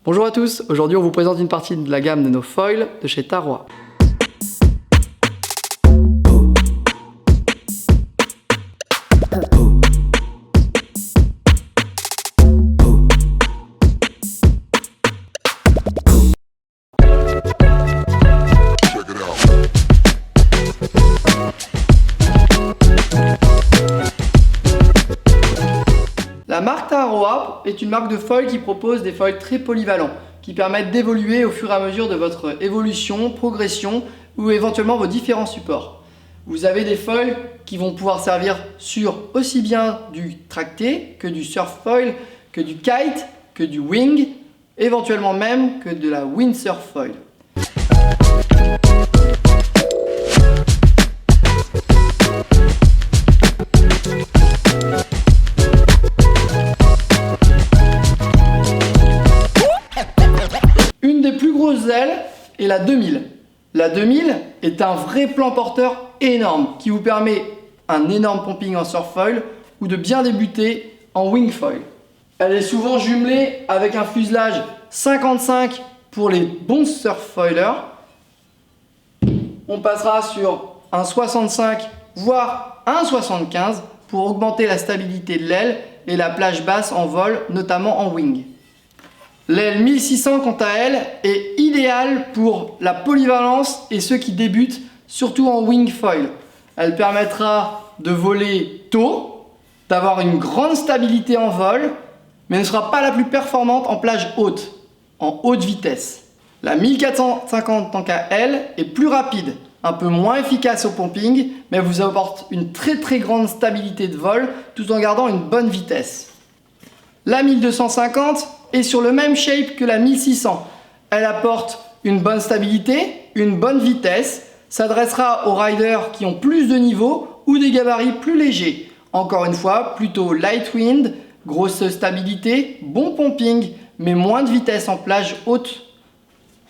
Bonjour à tous, aujourd'hui on vous présente une partie de la gamme de nos foils de chez Taroa. La marque Taroa est une marque de foils qui propose des foils très polyvalents, qui permettent d'évoluer au fur et à mesure de votre évolution, progression ou éventuellement vos différents supports. Vous avez des foils qui vont pouvoir servir sur aussi bien du tracté que du surf foil, que du kite, que du wing, éventuellement même que de la windsurf foil. Une des plus grosses ailes est la 2000. La 2000 est un vrai plan porteur énorme qui vous permet un énorme pumping en surf foil ou de bien débuter en wing foil. Elle est souvent jumelée avec un fuselage 55 pour les bons surf foilers. On passera sur un 65 voire un 75 pour augmenter la stabilité de l'aile et la plage basse en vol, notamment en wing. L'aile 1600 quant à elle est idéale pour la polyvalence et ceux qui débutent, surtout en wing foil. Elle permettra de voler tôt, d'avoir une grande stabilité en vol, mais ne sera pas la plus performante en plage haute, en haute vitesse. La 1450 tant qu'à elle est plus rapide, un peu moins efficace au pumping, mais vous apporte une très grande stabilité de vol tout en gardant une bonne vitesse. La 1250 est sur le même shape que la 1600. Elle apporte une bonne stabilité, une bonne vitesse, s'adressera aux riders qui ont plus de niveau ou des gabarits plus légers. Encore une fois, plutôt light wind, grosse stabilité, bon pumping, mais moins de vitesse en plage haute.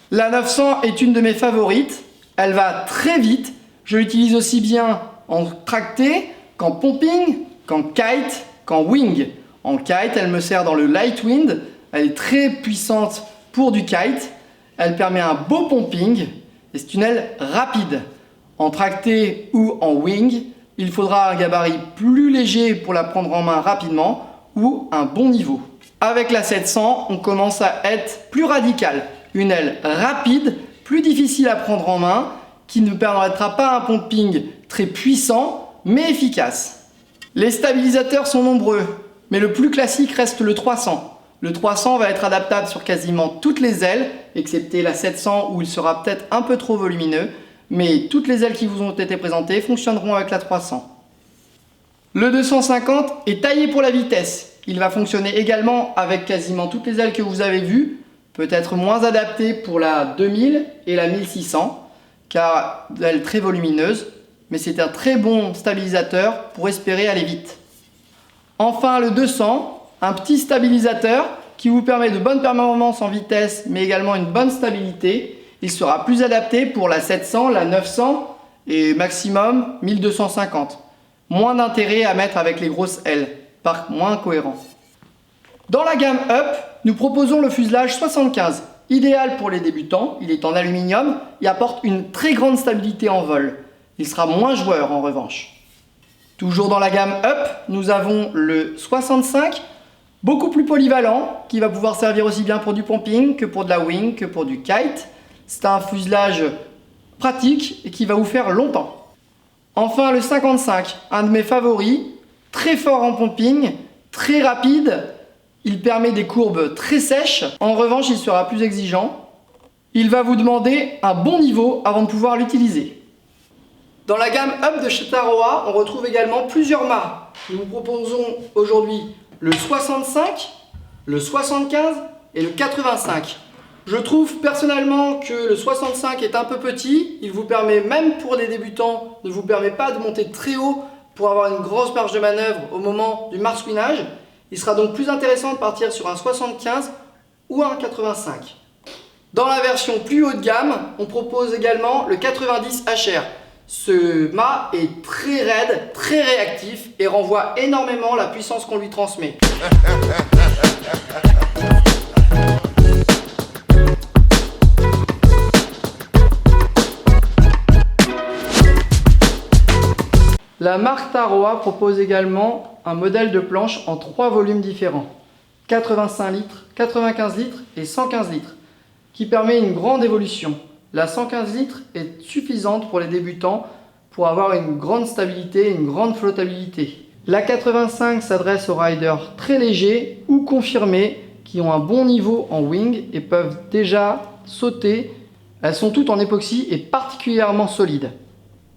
La 900 est une de mes favorites. Elle va très vite. Je l'utilise aussi bien en tracté qu'en pumping, qu'en kite, qu'en wing. En kite, elle me sert dans le light wind. Elle est très puissante pour du kite. Elle permet un beau pumping et c'est une aile rapide. En tracté ou en wing, il faudra un gabarit plus léger pour la prendre en main rapidement ou un bon niveau. Avec la 700, on commence à être plus radical. Une aile rapide, plus difficile à prendre en main, qui ne permettra pas un pumping très puissant mais efficace. Les stabilisateurs sont nombreux, mais le plus classique reste le 300. Le 300 va être adaptable sur quasiment toutes les ailes, excepté la 700 où il sera peut-être un peu trop volumineux, mais toutes les ailes qui vous ont été présentées fonctionneront avec la 300. Le 250 est taillé pour la vitesse. Il va fonctionner également avec quasiment toutes les ailes que vous avez vues, peut-être moins adapté pour la 2000 et la 1600, car elle est très volumineuse, mais c'est un très bon stabilisateur pour espérer aller vite. Enfin le 200, un petit stabilisateur qui vous permet de bonnes performances en vitesse mais également une bonne stabilité. Il sera plus adapté pour la 700, la 900 et maximum 1250. Moins d'intérêt à mettre avec les grosses ailes, par moins cohérent. Dans la gamme Up, nous proposons le fuselage 75, idéal pour les débutants. Il est en aluminium et apporte une très grande stabilité en vol. Il sera moins joueur en revanche. Toujours dans la gamme Up, nous avons le 65, beaucoup plus polyvalent, qui va pouvoir servir aussi bien pour du pumping que pour de la wing, que pour du kite. C'est un fuselage pratique et qui va vous faire longtemps. Enfin le 55, un de mes favoris, très fort en pumping, très rapide. Il permet des courbes très sèches. En revanche, il sera plus exigeant. Il va vous demander un bon niveau avant de pouvoir l'utiliser. Dans la gamme Up de chez Taroa, on retrouve également plusieurs mâts. Nous vous proposons aujourd'hui le 65, le 75 et le 85. Je trouve personnellement que le 65 est un peu petit. Il vous permet, même pour les débutants, ne vous permet pas de monter très haut pour avoir une grosse marge de manœuvre au moment du marsouinage. Il sera donc plus intéressant de partir sur un 75 ou un 85. Dans la version plus haut de gamme, on propose également le 90 HR. Ce mât est très raide, très réactif et renvoie énormément la puissance qu'on lui transmet. La marque Taroa propose également un modèle de planche en 3 volumes différents, 85 litres, 95 litres et 115 litres, qui permet une grande évolution. La 115 litres est suffisante pour les débutants pour avoir une grande stabilité et une grande flottabilité. La 85 s'adresse aux riders très légers ou confirmés qui ont un bon niveau en wing et peuvent déjà sauter. Elles sont toutes en époxy et particulièrement solides.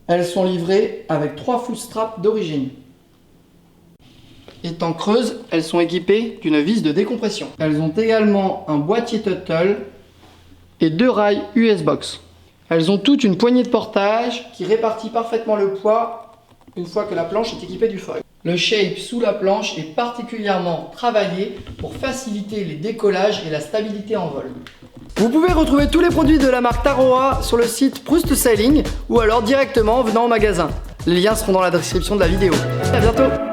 Elles sont livrées avec 3 footstraps d'origine. Étant creuses, elles sont équipées d'une vis de décompression. Elles ont également un boîtier Tuttle et 2 rails US Box. Elles ont toutes une poignée de portage qui répartit parfaitement le poids une fois que la planche est équipée du foil. Le shape sous la planche est particulièrement travaillé pour faciliter les décollages et la stabilité en vol. Vous pouvez retrouver tous les produits de la marque Taroa sur le site Proust Sailing ou alors directement en venant au magasin. Les liens seront dans la description de la vidéo. À bientôt!